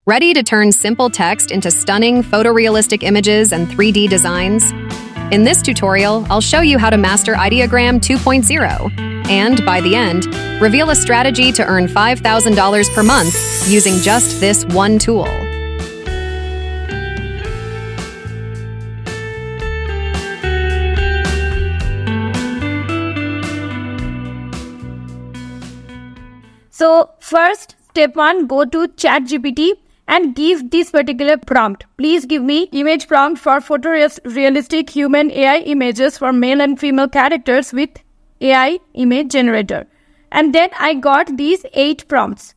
Ready to turn simple text into stunning photorealistic images and 3D designs? In this tutorial, I'll show you how to master Ideogram 2.0, and by the end, reveal a strategy to earn $5,000 per month using just this one tool. So first, step 1, go to ChatGPT and give this particular prompt. Please give me image prompt for photorealistic human AI images for male and female characters with AI image generator. And then I got these 8 prompts.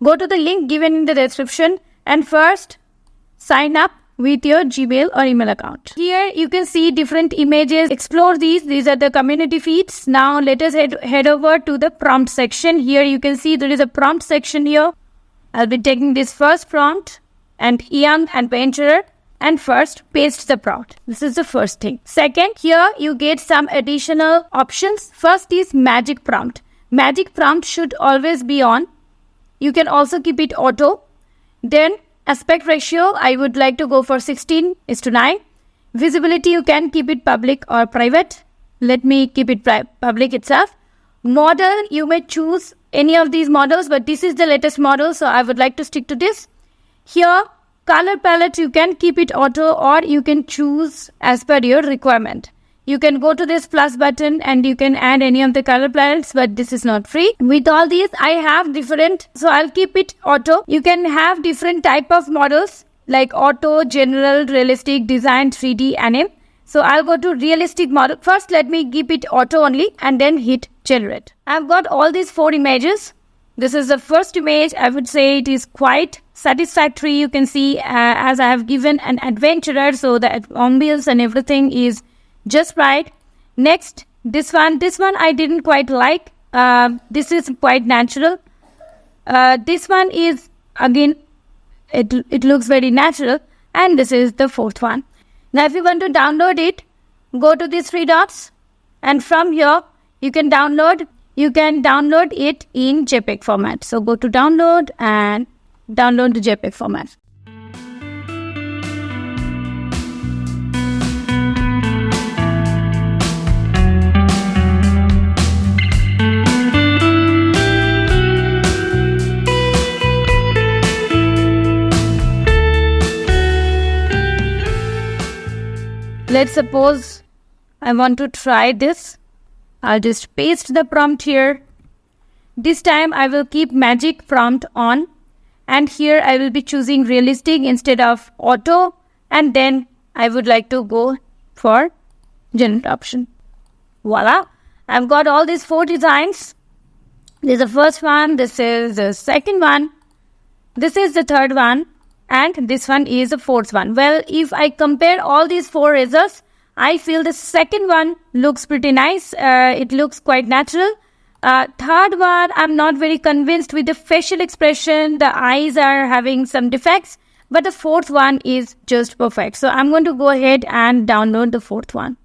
Go to the link given in the description and first sign up with your Gmail or email account. Here you can see different images. Explore these. These are the community feeds. Now let us head over to the prompt section. Here you can see there is a prompt section here. I'll be taking this first prompt and Ian and Venturer and first paste the prompt. This is the first thing. Second, here you get some additional options. First is magic prompt. Magic prompt should always be on. You can also keep it auto. Then aspect ratio, I would like to go for 16:9. Visibility, you can keep it public or private. Let me keep it public itself. Model, you may choose any of these models, but this is the latest model, so I would like to stick to this. Here, color palette, you can keep it auto or you can choose as per your requirement. You can go to this plus button and you can add any of the color palettes, but this is not free. With all these, I have different, so I'll keep it auto. You can have different type of models like auto, general, realistic, design, 3D, anime. So I'll go to realistic model. First, let me keep it auto only and then hit generate. I've got all these 4 images. This is the first image. I would say it is quite satisfactory. You can see as I have given an adventurer, so the ambience and everything is just right. Next, this one I didn't quite like. This is quite natural. This one is, again, it looks very natural. And this is the 4th one. Now, if you want to download it, go to these 3 dots. And from here, you can download it in JPEG format. So go to download and download the JPEG format. Let's suppose I want to try this. I'll just paste the prompt here. This time I will keep magic prompt on. And here I will be choosing realistic instead of auto. And then I would like to go for general option. Voila. I've got all these 4 designs. This is the first one. This is the second one. This is the third one. And this one is the 4th one. Well, if I compare all these 4 results, I feel the second one looks pretty nice. It looks quite natural. Third one, I'm not very convinced with the facial expression. The eyes are having some defects. But the 4th one is just perfect. So I'm going to go ahead and download the 4th one.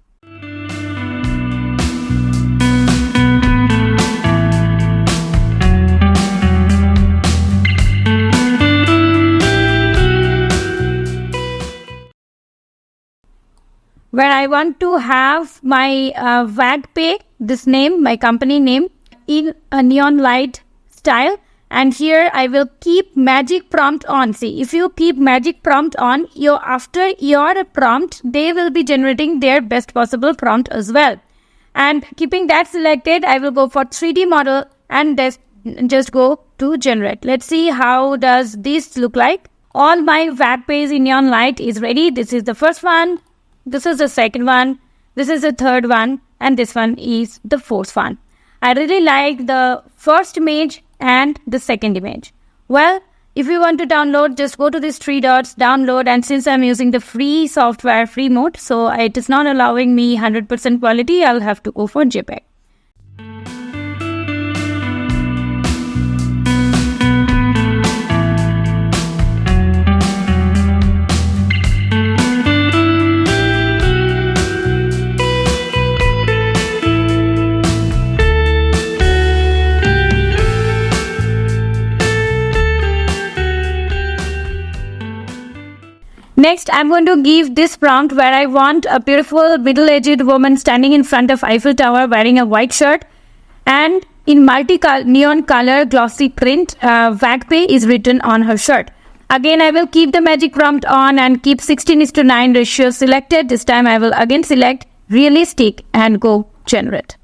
Where I want to have my WagPay, this name, my company name, in a neon light style. And here I will keep magic prompt on. See, if you keep magic prompt on, after your prompt, they will be generating their best possible prompt as well. And keeping that selected, I will go for 3D model and just go to generate. Let's see how does this look like. All my WagPays in neon light is ready. This is the first one. This is the second one, this is the third one, and this one is the 4th one. I really like the first image and the second image. Well, if you want to download, just go to these 3 dots, download, and since I'm using the free software, free mode, so it is not allowing me 100% quality, I'll have to go for JPEG. Next, I'm going to give this prompt where I want a beautiful middle-aged woman standing in front of Eiffel Tower wearing a white shirt, and in neon color glossy print, VAGPay is written on her shirt. Again, I will keep the magic prompt on and keep 16:9 ratio selected. This time I will again select realistic and go generate.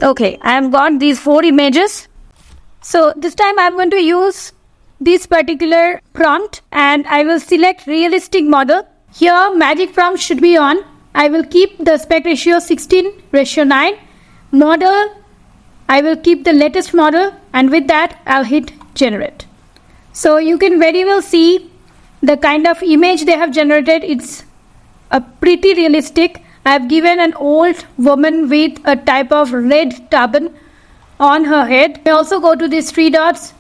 Okay, I have got these 4 images. So this time I'm going to use this particular prompt and I will select realistic model. Here magic prompt should be on. I will keep the aspect ratio 16:9. Model, I will keep the latest model, and with that I'll hit generate. So you can very well see the kind of image they have generated. It's a pretty realistic. I have given an old woman with a type of red turban on her head. You also go to these 3 dots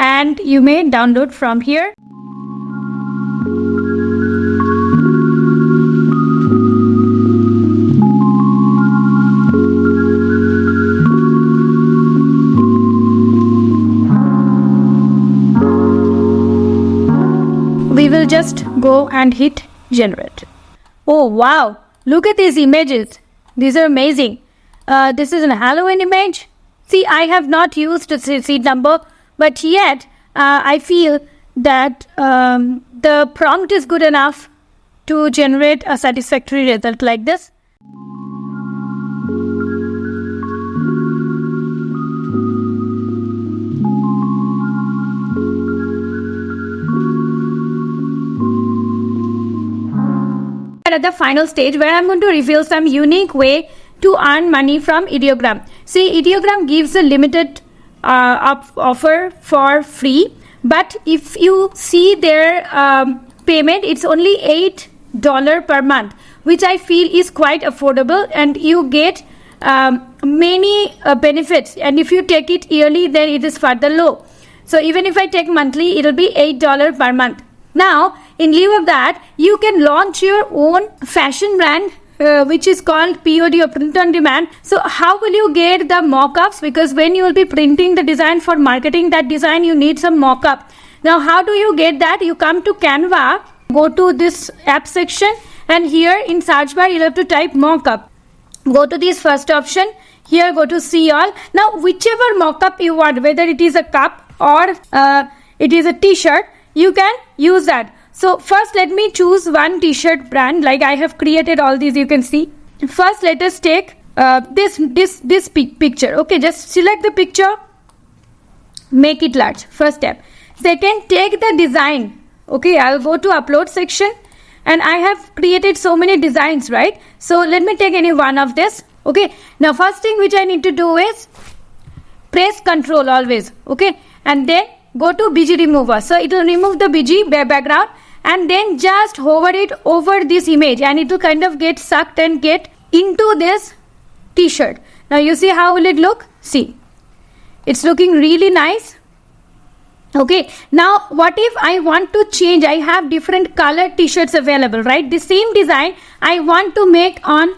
and you may download from here. We will just go and hit generate. Oh wow! Look at these images. These are amazing. This is a Halloween image. See, I have not used a seed number, but yet I feel that the prompt is good enough to generate a satisfactory result like this. At the final stage where I'm going to reveal some unique way to earn money from Ideogram. See, Ideogram gives a limited offer for free, but if you see their payment, it's only $8 per month, which I feel is quite affordable, and you get many benefits, and if you take it yearly then it is further low. So even if I take monthly, it will be $8 per month. Now, in lieu of that, you can launch your own fashion brand, which is called POD or print on demand. So how will you get the mock-ups? Because when you will be printing the design for marketing that design, you need some mock-up. Now, how do you get that? You come to Canva, go to this app section, and here in search bar, you'll have to type mock-up. Go to this first option. Here, go to see all. Now, whichever mock-up you want, whether it is a cup or it is a t-shirt, you can use that. So first let me choose one t-shirt brand, like I have created all these, you can see. First let us take this picture. Okay, just select the picture, make it large, first step. Second, take the design. Okay, I'll go to upload section and I have created so many designs, right? So let me take any one of this. Okay, now first thing which I need to do is press Ctrl always. Okay, and then go to BG remover. So it will remove the BG background and then just hover it over this image and it will kind of get sucked and get into this t-shirt. Now you see how will it look? See, it's looking really nice. Okay, now what if I want to change? I have different color t-shirts available, right? The same design I want to make on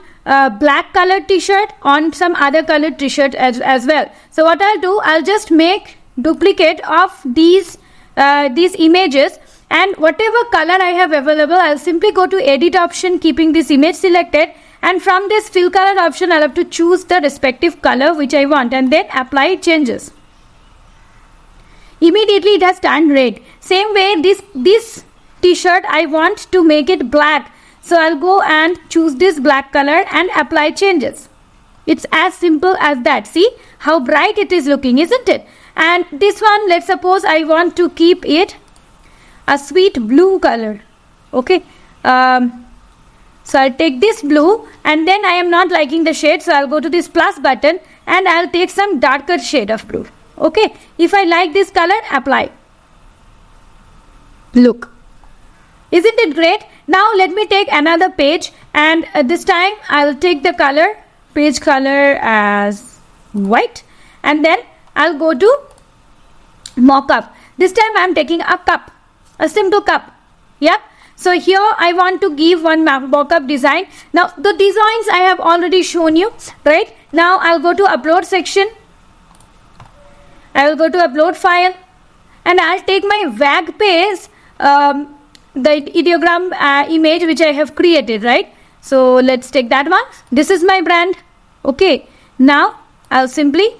black color t-shirt, on some other color t-shirt as well. So what I'll do, I'll just make duplicate of these images, and whatever color I have available, I'll simply go to edit option, keeping this image selected, and from this fill color option I'll have to choose the respective color which I want and then apply changes. Immediately it has turned red. Same way this t-shirt I want to make it black, so I'll go and choose this black color and apply changes. It's as simple as that. See how bright it is looking, isn't it? And this one, let's suppose I want to keep it a sweet blue color. Okay, so I'll take this blue, and then I am not liking the shade, so I'll go to this plus button and I'll take some darker shade of blue. Okay, if I like this color, apply. Look, isn't it great? Now let me take another page, and this time I'll take the color, page color as white, and then I'll go to mock-up. This time I am taking a cup, a simple cup. Yeah. So here I want to give one mock-up design. Now the designs I have already shown you, right? Now I'll go to upload section. I will go to upload file, and I'll take my Wagpace, the ideogram image which I have created, right? So let's take that one. This is my brand. Okay. Now I'll simply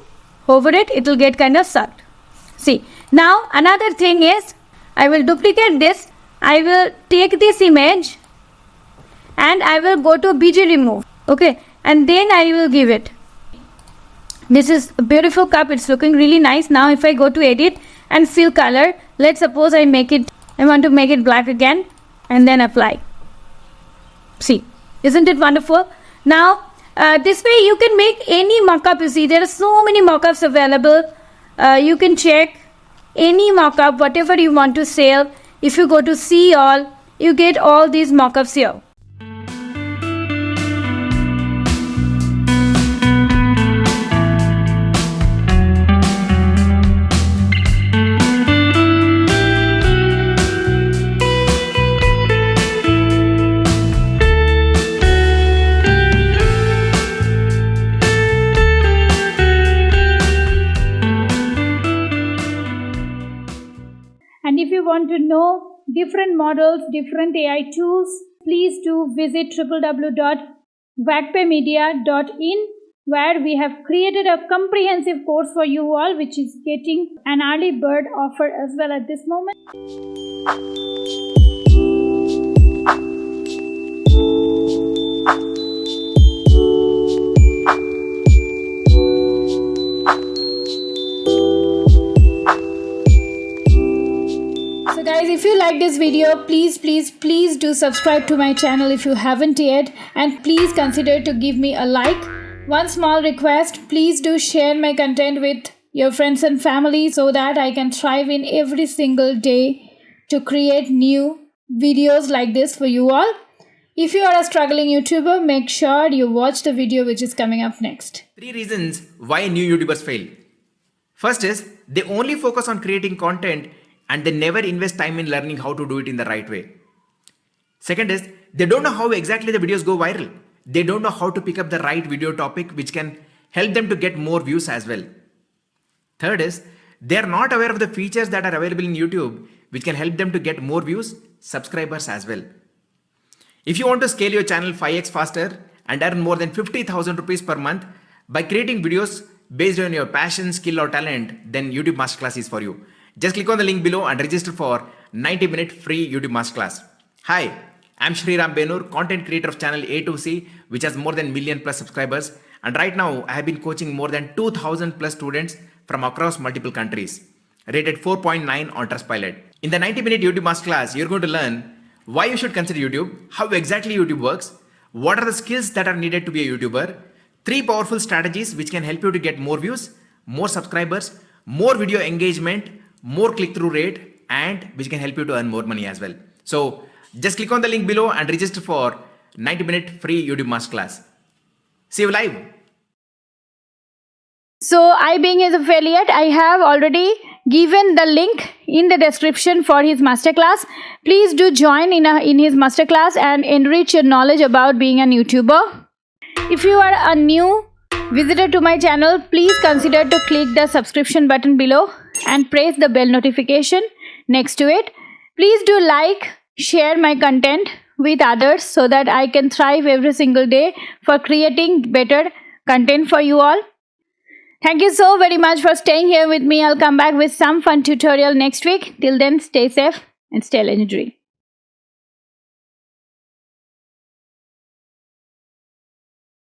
hover it. It will get kind of sucked. See. Now another thing is, I will duplicate this. I will take this image and I will go to BG remove. Okay. And then I will give it. This is a beautiful cup. It's looking really nice. Now if I go to edit and fill color, let's suppose I want to make it black again and then apply. See, isn't it wonderful? Now this way you can make any mockup. You see, there are so many mockups available. You can check any mockup, whatever you want to sell. If you go to see all, you get all these mockups here. And if you want to know different models, different AI tools, please do visit www.wagpamedia.in, where we have created a comprehensive course for you all, which is getting an early bird offer as well at this moment. So guys, if you like this video, please do subscribe to my channel if you haven't yet, and please consider to give me a like. One small request, please do share my content with your friends and family so that I can thrive in every single day to create new videos like this for you all. If you are a struggling YouTuber, make sure you watch the video which is coming up next. 3 reasons why new YouTubers fail. First is, they only focus on creating content and they never invest time in learning how to do it in the right way. Second is, they don't know how exactly the videos go viral. They don't know how to pick up the right video topic which can help them to get more views as well. Third is, they are not aware of the features that are available in YouTube which can help them to get more views, subscribers as well. If you want to scale your channel 5x faster and earn more than 50,000 rupees per month by creating videos based on your passion, skill or talent, then YouTube Masterclass is for you. Just click on the link below and register for 90-minute free YouTube Masterclass. Hi, I'm Shriram Benur, content creator of channel A2C, which has more than 1 million plus subscribers. And right now, I have been coaching more than 2,000 plus students from across multiple countries, rated 4.9 on Trustpilot. In the 90-minute YouTube Masterclass, you're going to learn why you should consider YouTube, how exactly YouTube works, what are the skills that are needed to be a YouTuber, 3 powerful strategies which can help you to get more views, more subscribers, more video engagement, more click-through rate, and which can help you to earn more money as well. So just click on the link below and register for 90-minute free YouTube Masterclass. See you live. So I being his affiliate, I have already given the link in the description for his masterclass. Please do join in his masterclass and enrich your knowledge about being an YouTuber. If you are a new visitor to my channel, please consider to click the subscription button below and press the bell notification next to it. Please do like, share my content with others so that I can thrive every single day for creating better content for you all. Thank you so very much for staying here with me. I'll come back with some fun tutorial next week. Till then, stay safe and stay legendary.